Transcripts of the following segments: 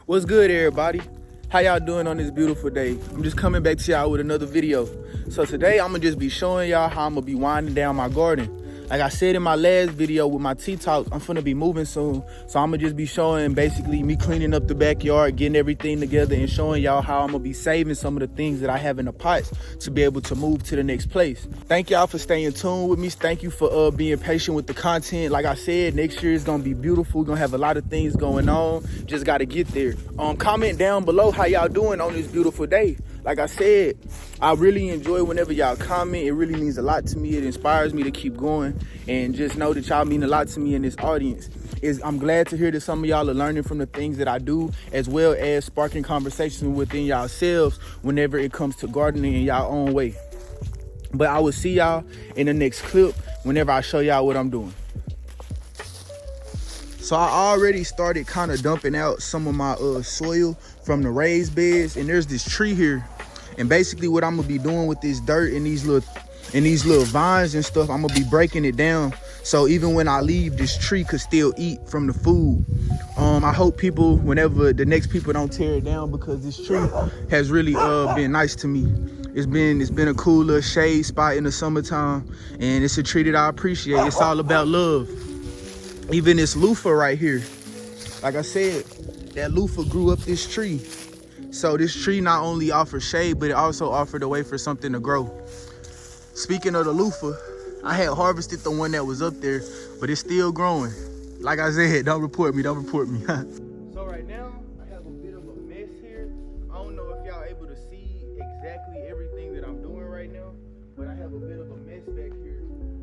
What's good, everybody? How y'all doing on this beautiful day? I'm just coming back to y'all with another video. So today I'm gonna just be showing y'all how I'm gonna be winding down my garden. Like I said in my last video with my tea talks, I'm finna be moving soon. So I'm gonna just be showing basically me cleaning up the backyard, getting everything together, and showing y'all how I'm gonna be saving some of the things that I have in the pots to be able to move to the next place. Thank y'all for staying tuned with me. Thank you for being patient with the content. Like I said, next year is gonna be beautiful. We're gonna have a lot of things going on. Just gotta get there. Comment down below how y'all doing on this beautiful day. Like I said, I really enjoy whenever y'all comment. It really means a lot to me. It inspires me to keep going, and just know that y'all mean a lot to me in this audience. I'm glad to hear that some of y'all are learning from the things that I do, as well as sparking conversation within yourselves whenever it comes to gardening in y'all own way. But I will see y'all in the next clip whenever I show y'all what I'm doing. So I already started kind of dumping out some of my soil from the raised beds, and there's this tree here. And basically what I'm gonna be doing with this dirt and these little vines and stuff, I'm gonna be breaking it down. So even when I leave, this tree could still eat from the food. I hope people, whenever the next people don't tear it down, because this tree has really been nice to me. It's been a cool little shade spot in the summertime, and it's a tree that I appreciate. It's all about love. Even this loofah right here, like I said, that loofah grew up this tree. So this tree not only offers shade, but it also offered a way for something to grow. Speaking of the loofah, I had harvested the one that was up there, but it's still growing. Like I said, don't report me, don't report me. So right now, I have a bit of a mess here. I don't know if y'all able to see exactly everything that I'm doing right now, but I have a bit of a mess back here.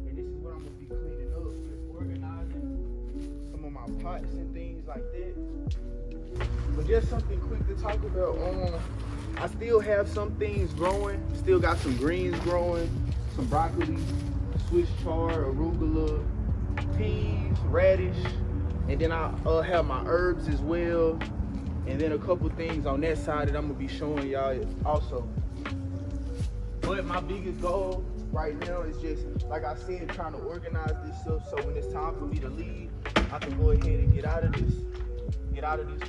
And this is what I'm gonna be cleaning up, just organizing some of my pots and things like that. But just something quick to talk about. I still have some things growing. Still got some greens growing, some broccoli, Swiss chard, arugula, peas, radish, and then I have my herbs as well, and then a couple things on that side that I'm gonna be showing y'all also. But my biggest goal right now is just, like I said, trying to organize this stuff so when it's time for me to leave, I can go ahead and get out of this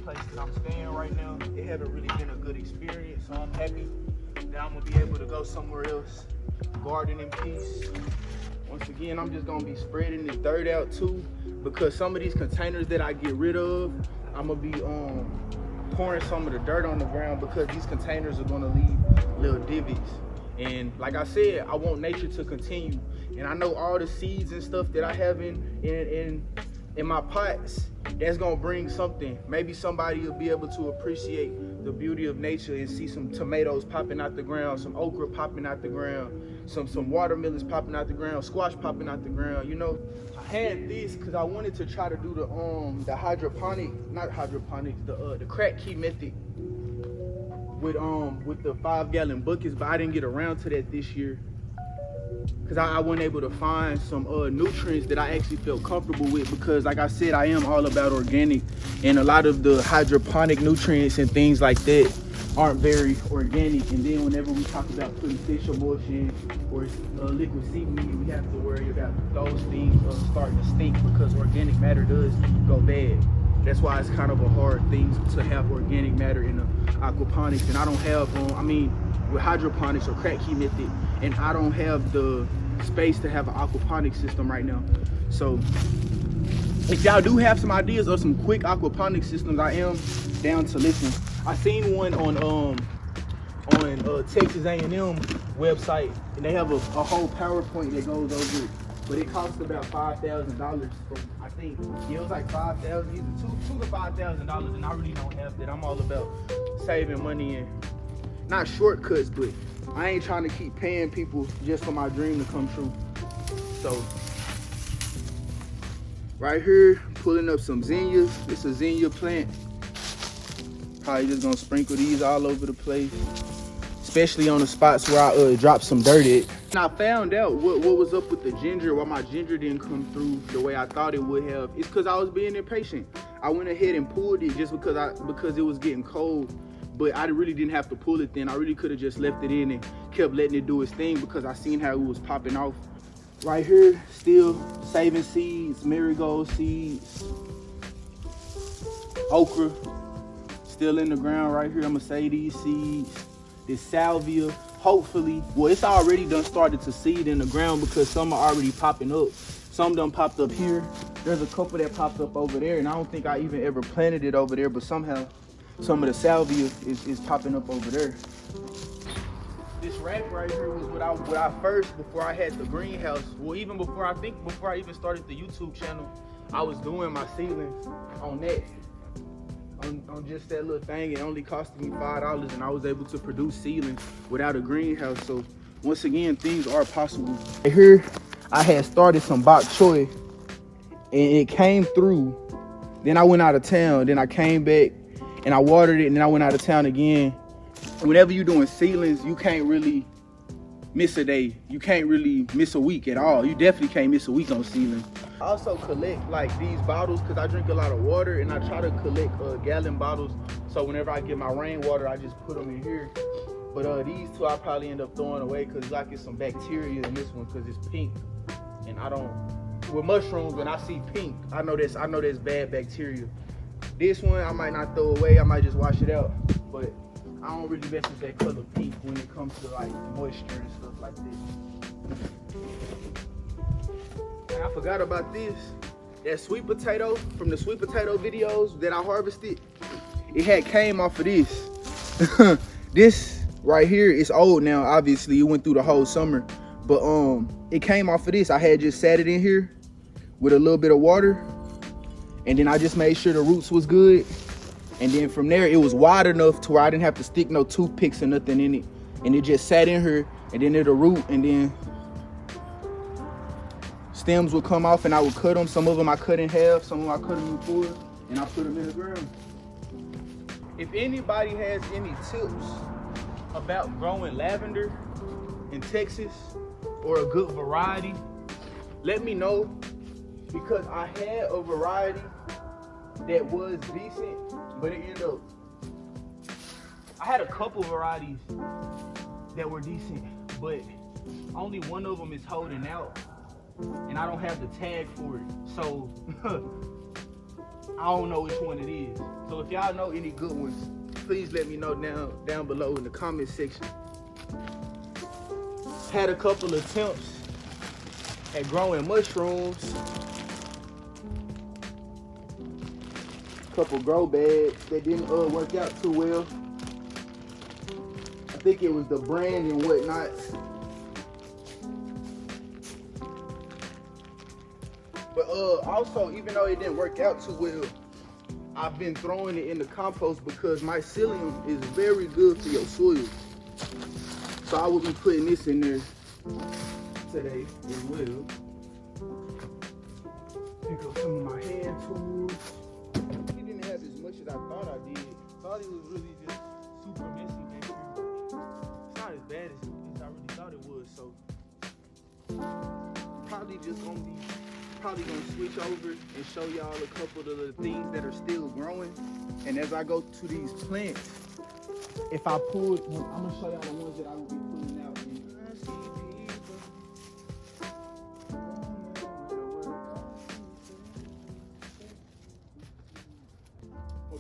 place that I'm staying right now. It haven't really been a good experience, so I'm happy that I'm gonna be able to go somewhere else, garden in peace. Once again, I'm just gonna be spreading this dirt out too, because some of these containers that I get rid of, I'm gonna be pouring some of the dirt on the ground, because these containers are gonna leave little divots. And like I said, I want nature to continue. And I know all the seeds and stuff that I have in my pots, that's gonna bring something. Maybe somebody will be able to appreciate the beauty of nature and see some tomatoes popping out the ground, some okra popping out the ground, some watermelons popping out the ground, squash popping out the ground. You know, I had this because I wanted to try to do the hydroponic, not hydroponics, the crack key method with the 5-gallon buckets, but I didn't get around to that this year, because I wasn't able to find some nutrients that I actually felt comfortable with, because like I said, I am all about organic, and a lot of the hydroponic nutrients and things like that aren't very organic. And then whenever we talk about putting fish emulsion or liquid seaweed, we have to worry about those things starting to stink, because organic matter does go bad. That's why it's kind of a hard thing to have organic matter in the aquaponics. And I don't have, with hydroponics or crack key method, and I don't have the space to have an aquaponic system right now. So if y'all do have some ideas of some quick aquaponic systems, I am down to listen. I seen one on Texas A&M website, and they have a whole PowerPoint that goes over it. But it costs about $5,000 I think. Yeah, it was like $5,000, either $2,000 to $5,000, and I really don't have that. I'm all about saving money and not shortcuts, but I ain't trying to keep paying people just for my dream to come true. So right here, pulling up some zinnias. It's a zinnia plant. Probably just gonna sprinkle these all over the place, especially on the spots where I dropped some dirt at. And I found out what was up with the ginger, why my ginger didn't come through the way I thought it would have. It's because I was being impatient. I went ahead and pulled it just because it was getting cold. But I really didn't have to pull it then. I really could have just left it in and kept letting it do its thing, because I seen how it was popping off. Right here, still saving seeds, marigold seeds, okra, still in the ground right here. I'm gonna say these seeds, this salvia, hopefully, well, it's already done started to seed in the ground because some are already popping up. Some done popped up here. There's a couple that popped up over there, and I don't think I even ever planted it over there, but somehow some of the salvia is popping up over there. This rack right here was what I first, before I had the greenhouse, well, even before I even started the YouTube channel, I was doing my seedlings on that. On just that little thing. It only costed me $5, and I was able to produce seedlings without a greenhouse. So once again, things are possible. Here I had started some bok choy, and it came through. Then I went out of town. Then I came back and I watered it, and then I went out of town again. Whenever you're doing seedlings, you can't really miss a day. You can't really miss a week at all. You definitely can't miss a week on seedlings. I also collect like these bottles because I drink a lot of water, and I try to collect gallon bottles. So whenever I get my rainwater, I just put them in here. But these two I probably end up throwing away because like it's some bacteria in this one because it's pink, and I don't. With mushrooms, when I see pink, I know that's bad bacteria. This one I might not throw away. I might just wash it out. But I don't really mess with that color pink when it comes to like moisture and stuff like this. And I forgot about this. That sweet potato from the sweet potato videos that I harvested, it had came off of this. This right here is old now, obviously. It went through the whole summer. But it came off of this. I had just sat it in here with a little bit of water. And then I just made sure the roots was good. And then from there, it was wide enough to where I didn't have to stick no toothpicks or nothing in it. And it just sat in here, and then it'll root, and then stems would come off, and I would cut them. Some of them I cut in half, some of them I cut them in four, and I put them in the ground. If anybody has any tips about growing lavender in Texas or a good variety, let me know, because I had a variety that was decent, but it ended up, I had a couple varieties that were decent, but only one of them is holding out, and I don't have the tag for it, so I don't know which one it is. So if y'all know any good ones, please let me know down below in the comment section. Had a couple attempts at growing mushrooms. Couple grow bags that didn't work out too well. I think it was the brand and whatnot. But also, even though it didn't work out too well, I've been throwing it in the compost because mycelium is very good for your soil. So I will be putting this in there today as well. Pick up some of my hand tools. As much as I thought I did. Thought it was really just super messy back here. It's not as bad as I really thought it was, so probably gonna switch over and show y'all a couple of the things that are still growing. And as I go to these plants, if I pull, I'm gonna show y'all the ones that I will be pulling out.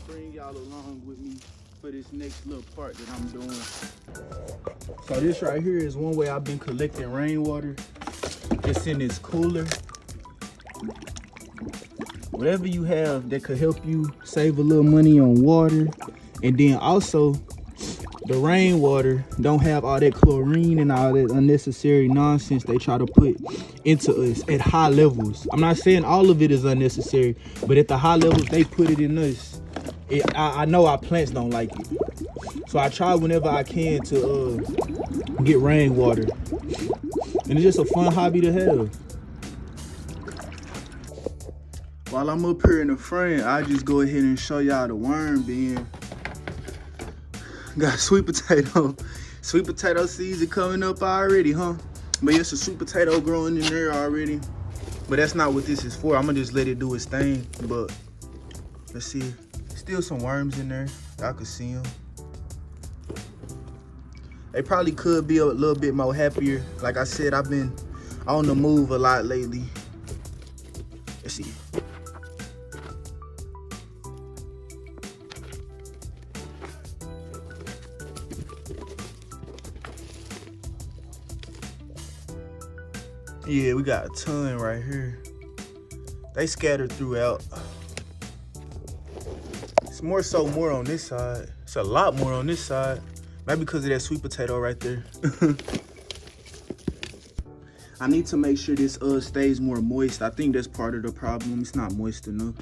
Bring y'all along with me for this next little part that I'm doing. So this right here is one way I've been collecting rainwater. It's in this cooler. Whatever you have that could help you save a little money on water. And then also the rainwater don't have all that chlorine and all that unnecessary nonsense they try to put into us at high levels. I'm not saying all of it is unnecessary, but at the high levels they put it in us, I know our plants don't like it. So I try whenever I can to get rainwater. And it's just a fun hobby to have. While I'm up here in the front, I just go ahead and show y'all the worm bin. Got sweet potato. Sweet potato seeds are coming up already, huh? But it's a sweet potato growing in there already. But that's not what this is for. I'm gonna just let it do its thing. But let's see. Still some worms in there. Y'all can see them. They probably could be a little bit more happier. Like I said, I've been on the move a lot lately. Let's see. Yeah, we got a ton right here. They scattered throughout. It's more on this side. It's a lot more on this side. Maybe because of that sweet potato right there. I need to make sure this stays more moist. I think that's part of the problem. It's not moist enough.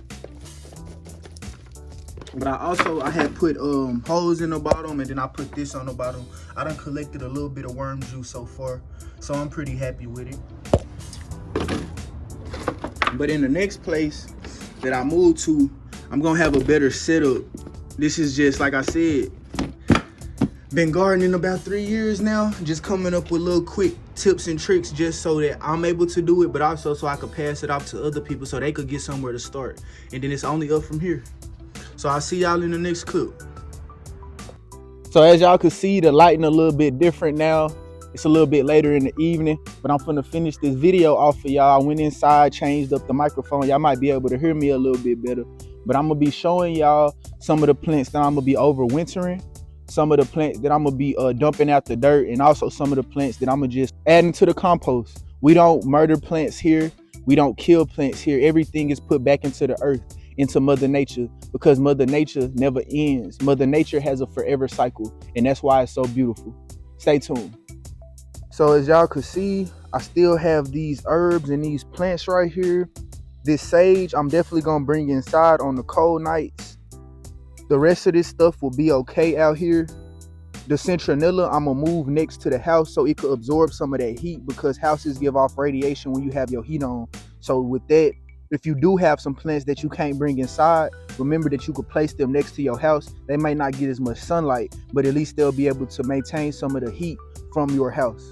But I had put holes in the bottom, and then I put this on the bottom. I done collected a little bit of worm juice so far, so I'm pretty happy with it. But in the next place that I move to, I'm gonna have a better setup. This is just, like I said, been gardening about 3 years now, just coming up with little quick tips and tricks just so that I'm able to do it, but also so I could pass it off to other people so they could get somewhere to start. And then it's only up from here. So I'll see y'all in the next clip. So as y'all can see, the lighting a little bit different now. It's a little bit later in the evening, but I'm finna finish this video off for y'all. I went inside, changed up the microphone. Y'all might be able to hear me a little bit better, but I'm gonna be showing y'all some of the plants that I'm gonna be overwintering, some of the plants that I'm gonna be dumping out the dirt, and also some of the plants that I'm gonna just adding to the compost. We don't murder plants here. We don't kill plants here. Everything is put back into the earth, into Mother Nature, because Mother Nature never ends. Mother Nature has a forever cycle, and that's why it's so beautiful. Stay tuned. So as y'all could see, I still have these herbs and these plants right here. This sage, I'm definitely gonna bring inside on the cold nights. The rest of this stuff will be okay out here. The citronella, I'm gonna move next to the house so it could absorb some of that heat, because houses give off radiation when you have your heat on. So with that, if you do have some plants that you can't bring inside, remember that you could place them next to your house. They might not get as much sunlight, but at least they'll be able to maintain some of the heat from your house.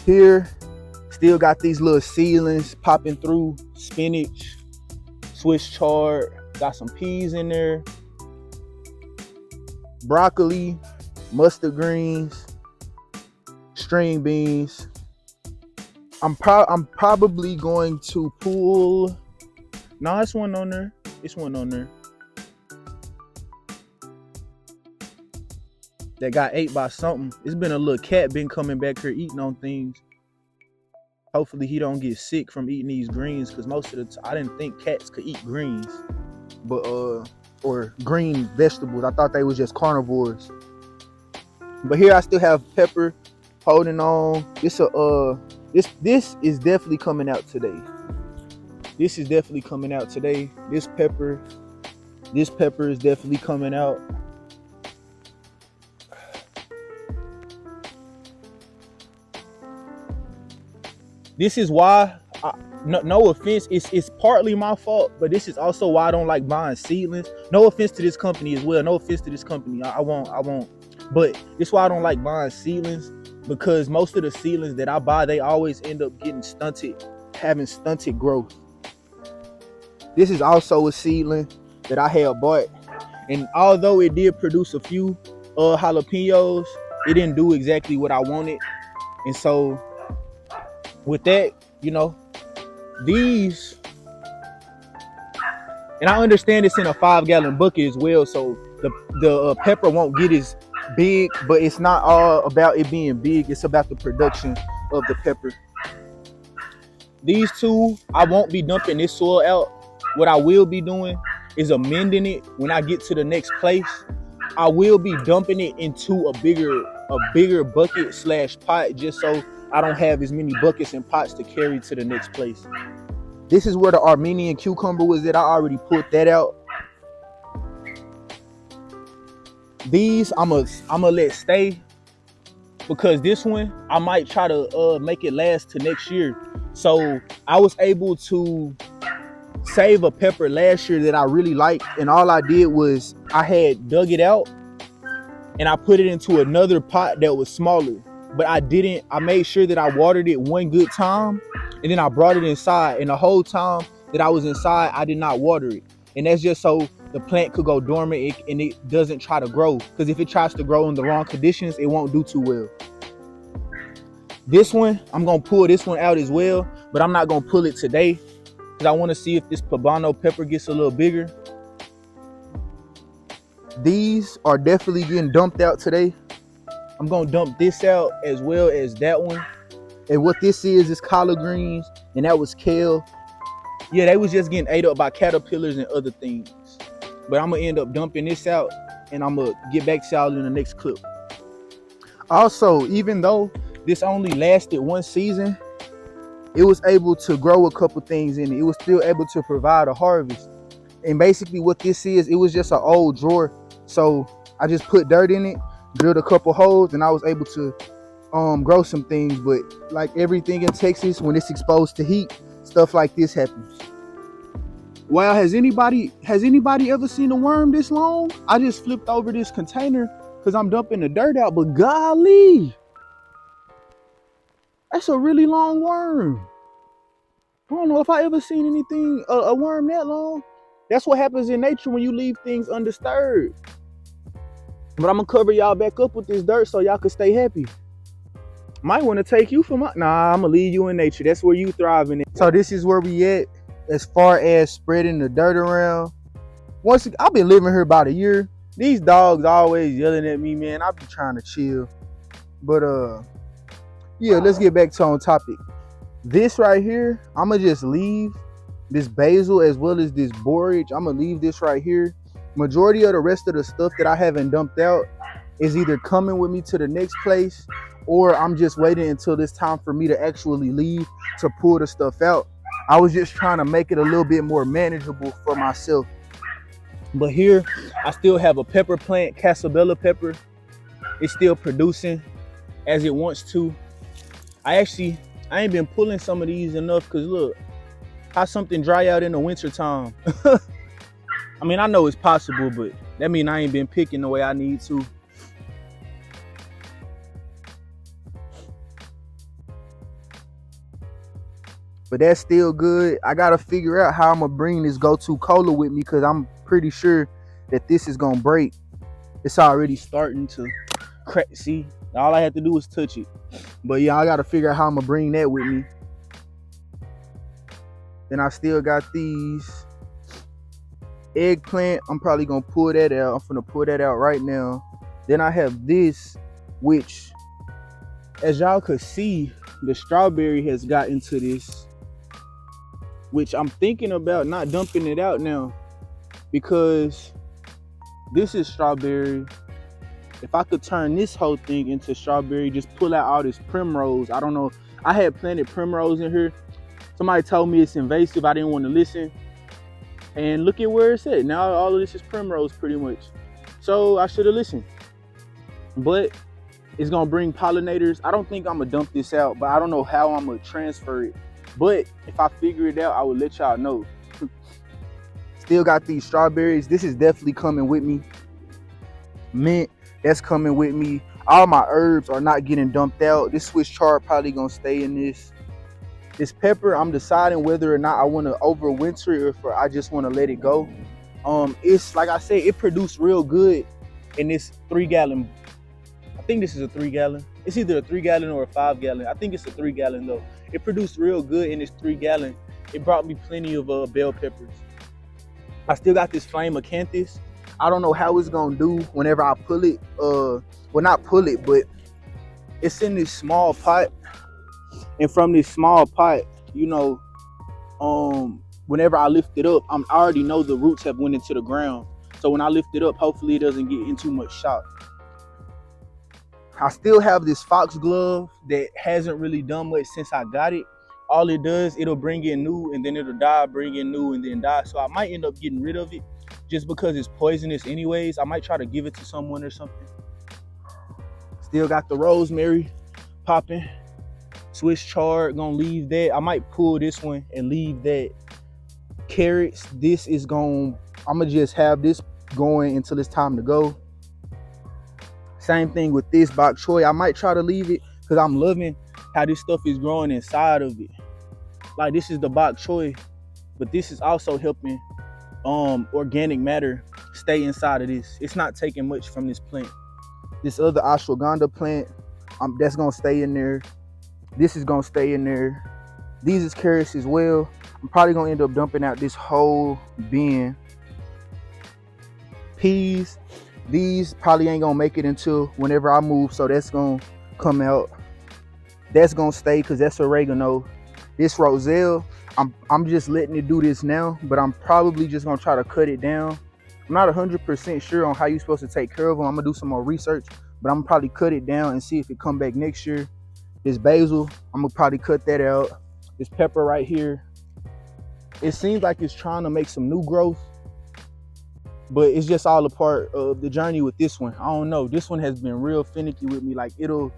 Here, still got these little seedlings popping through. Spinach, Swiss chard, got some peas in there, broccoli, mustard greens, string beans. I'm probably going to pull. No, it's one on there. It's one on there. That got ate by something. It's been a little cat been coming back here eating on things. Hopefully he don't get sick from eating these greens, because most of the time I didn't think cats could eat greens, but or green vegetables. I thought they was just carnivores. But here I still have pepper holding on. This is definitely coming out today. This is definitely coming out today. This pepper is definitely coming out. This is why, no offense, it's partly my fault, but this is also why I don't like buying seedlings. No offense to this company as well. No offense to this company. I won't. But this is why I don't like buying seedlings, because most of the seedlings that I buy, they always end up getting stunted, having stunted growth. This is also a seedling that I had bought, and although it did produce a few jalapenos, it didn't do exactly what I wanted. And so with that, you know, these, and I understand it's in a 5-gallon bucket as well, so the pepper won't get as big, but it's not all about it being big. It's about the production of the pepper. These two, I won't be dumping this soil out. What I will be doing is amending it when I get to the next place. I will be dumping it into a bigger bucket / pot, just so I don't have as many buckets and pots to carry to the next place. This is where the Armenian cucumber was at. I already pulled that out. These I'ma let stay, because this one I might try to make it last to next year. So I was able to save a pepper last year that I really liked, and all I did was I had dug it out and I put it into another pot that was smaller. But I made sure that I watered it one good time, and then I brought it inside, and the whole time that I was inside, I did not water it. And that's just so the plant could go dormant and it doesn't try to grow, because if it tries to grow in the wrong conditions, it won't do too well. This one, I'm gonna pull this one out as well, but I'm not gonna pull it today, because I want to see if this poblano pepper gets a little bigger. These are definitely getting dumped out today. I'm gonna dump this out as well as that one. And what this is collard greens, and that was kale. Yeah, they was just getting ate up by caterpillars and other things. But I'm gonna end up dumping this out, and I'm gonna get back to y'all in the next clip. Also, even though this only lasted one season, it was able to grow a couple things in it. It was still able to provide a harvest. And basically what this is, it was just an old drawer. So I just put dirt in it, drilled a couple holes, and I was able to grow some things. But like everything in Texas, when it's exposed to heat, stuff like this happens. Wow, has anybody ever seen a worm this long? I just flipped over this container because I'm dumping the dirt out, but golly, that's a really long worm. I don't know if I ever seen anything, a worm that long. That's what happens in nature when you leave things undisturbed. But I'm gonna cover y'all back up with this dirt so y'all can stay happy. Might want to take you for I'm gonna leave you in nature. That's where you thrive in it. So this is where we at as far as spreading the dirt around. I've been living here about a year. These dogs always yelling at me, man. I be trying to chill. But yeah, let's get back to on topic. This right here, I'm gonna just leave this basil as well as this borage. I'm gonna leave this right here. Majority of the rest of the stuff that I haven't dumped out is either coming with me to the next place, or I'm just waiting until it's time for me to actually leave to pull the stuff out. I was just trying to make it a little bit more manageable for myself. But here, I still have a pepper plant, Casabella pepper. It's still producing as it wants to. I ain't been pulling some of these enough because look, how something dry out in the winter time. I mean, I know it's possible, but that means I ain't been picking the way I need to. But that's still good. I gotta figure out how I'm gonna bring this go-to cola with me because I'm pretty sure that this is gonna break. It's already starting to crack. See, all I have to do is touch it. But yeah, I gotta figure out how I'm gonna bring that with me. Then I still got these eggplant. I'm probably gonna pull that out. I'm gonna pull that out right now. Then I have this, which, as y'all could see, the strawberry has got into this, which I'm thinking about not dumping it out now because this is strawberry. If I could turn this whole thing into strawberry, just pull out all this primrose. I don't know. I had planted primrose in here. Somebody told me it's invasive. I didn't want to listen. And look at where it's at. Now all of this is primrose pretty much. So I should have listened. But it's going to bring pollinators. I don't think I'm going to dump this out, but I don't know how I'm going to transfer it. But if I figure it out, I will let y'all know. Still got these strawberries. This is definitely coming with me. Mint, that's coming with me. All my herbs are not getting dumped out. This Swiss chard probably going to stay in this. This pepper, I'm deciding whether or not I want to overwinter it or if I just want to let it go. It's like I said, it produced real good in this 3-gallon. I think this is a 3-gallon. It's either a 3-gallon or a 5-gallon. I think it's a 3-gallon though. It produced real good in this 3-gallon. It brought me plenty of bell peppers. I still got this flame acanthus. I don't know how it's gonna do whenever I pull it. Well, not pull it, but it's in this small pot. And from this small pot, you know, whenever I lift it up, I already know the roots have went into the ground. So when I lift it up, hopefully it doesn't get in too much shock. I still have this foxglove that hasn't really done much since I got it. All it does, it'll bring in new and then it'll die, bring in new and then die. So I might end up getting rid of it just because it's poisonous anyways. I might try to give it to someone or something. Still got the rosemary popping. Swiss chard, gonna leave that. I might pull this one and leave that. Carrots, this is I'm gonna just have this going until it's time to go. Same thing with this bok choy. I might try to leave it because I'm loving how this stuff is growing inside of it. Like this is the bok choy, but this is also helping organic matter stay inside of this. It's not taking much from this plant. This other ashwagandha plant, that's gonna stay in there. This is gonna stay in there. These is carrots as well. I'm probably gonna end up dumping out this whole bin. Peas, these probably ain't gonna make it until whenever I move, so that's gonna come out. That's gonna stay because that's oregano. This roselle, I'm just letting it do this now, but I'm probably just gonna try to cut it down. I'm not 100% sure on how you're supposed to take care of them. I'm gonna do some more research, but I'm gonna probably cut it down and see if it come back next year. This basil, I'm gonna probably cut that out. This pepper right here, it seems like it's trying to make some new growth, but it's just all a part of the journey with this one. I don't know. This one has been real finicky with me. Like it'll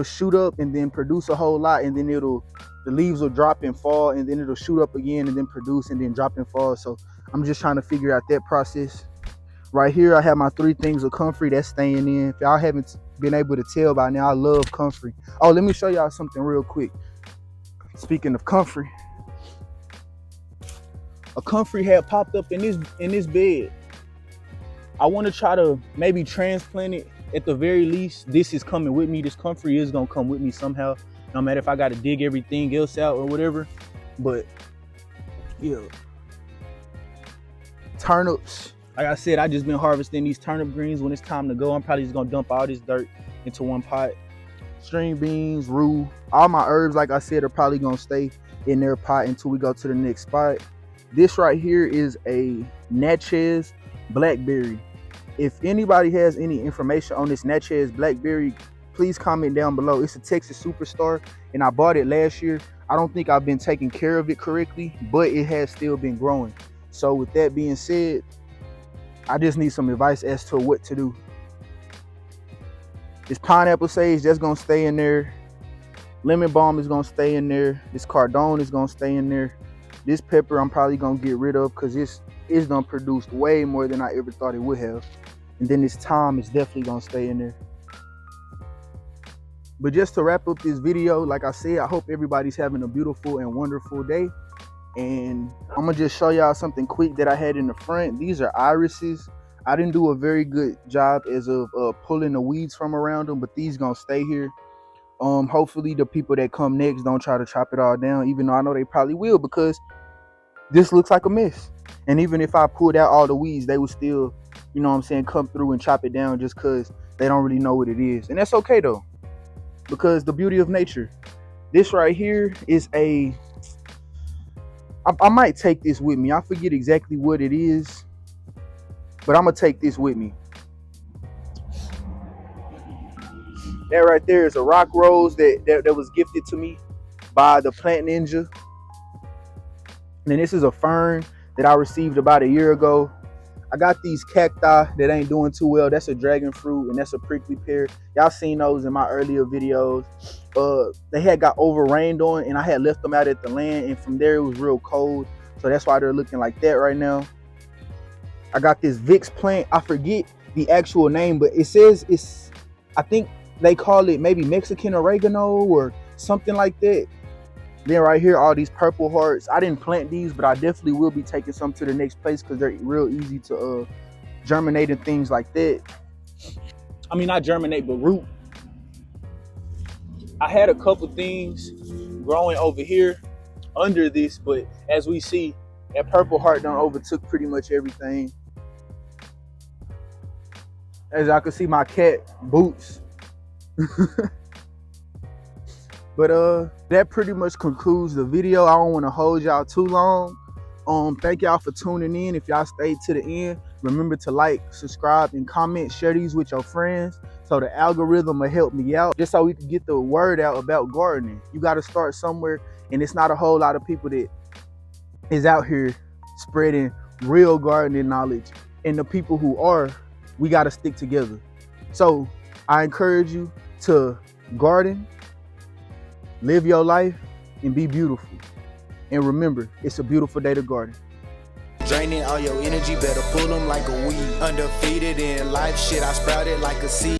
shoot up and then produce a whole lot, and then the leaves will drop and fall, and then it'll shoot up again and then produce and then drop and fall. So I'm just trying to figure out that process. Right here, I have my 3 things of comfrey that's staying in. If y'all haven't been able to tell by now, I love comfrey. Oh, let me show y'all something real quick. Speaking of comfrey, a comfrey had popped up in this bed. I want to try to maybe transplant it. At the very least, this is coming with me. This comfrey is gonna come with me somehow, no matter if I got to dig everything else out or whatever. But yeah, turnips. Like I said, I just been harvesting these turnip greens. When it's time to go, I'm probably just gonna dump all this dirt into one pot. String beans, rue, all my herbs, like I said, are probably gonna stay in their pot until we go to the next spot. This right here is a Natchez blackberry. If anybody has any information on this Natchez blackberry, please comment down below. It's a Texas superstar, and I bought it last year. I don't think I've been taking care of it correctly, but it has still been growing. So with that being said, I just need some advice as to what to do. This pineapple sage, that's gonna stay in there. Lemon balm is gonna stay in there. This cardone is gonna stay in there. This pepper I'm probably gonna get rid of because it's done produced way more than I ever thought it would have. And then this thyme is definitely gonna stay in there. But just to wrap up this video, like I said, I hope everybody's having a beautiful and wonderful day. And I'm gonna just show y'all something quick that I had in the front. These are irises. I didn't do a very good job as of pulling the weeds from around them, but these gonna stay here. Hopefully the people that come next don't try to chop it all down, even though I know they probably will, because this looks like a mess. And even if I pulled out all the weeds, they would still, you know what I'm saying, come through and chop it down just because they don't really know what it is. And that's okay though, because the beauty of nature. This right here is I might take this with me. I forget exactly what it is, but I'm gonna take this with me. That right there is a rock rose that was gifted to me by the Plant Ninja. And then this is a fern that I received about a year ago. I got these cacti that ain't doing too well. That's a dragon fruit and that's a prickly pear. Y'all seen those in my earlier videos. They had got over-rained on, and I had left them out at the land, and from there it was real cold. So that's why they're looking like that right now. I got this Vicks plant. I forget the actual name, but it says it's, I think they call it maybe Mexican oregano or something like that. Then right here, all these purple hearts. I didn't plant these, but I definitely will be taking some to the next place because they're real easy to germinate and things like that. I mean, not germinate, but root. I had a couple things growing over here under this, but as we see, that purple heart done overtook pretty much everything. As y'all can see, my cat Boots. But that pretty much concludes the video. I don't want to hold y'all too long. Thank y'all for tuning in. If y'all stayed to the end, remember to like, subscribe, and comment. Share these with your friends so the algorithm will help me out, just so we can get the word out about gardening. You got to start somewhere, and it's not a whole lot of people that is out here spreading real gardening knowledge. And the people who are, we got to stick together. So I encourage you to garden, live your life, and be beautiful. And remember, it's a beautiful day to garden. Draining all your energy, better pull them like a weed. Undefeated in life, shit, I sprouted like a seed.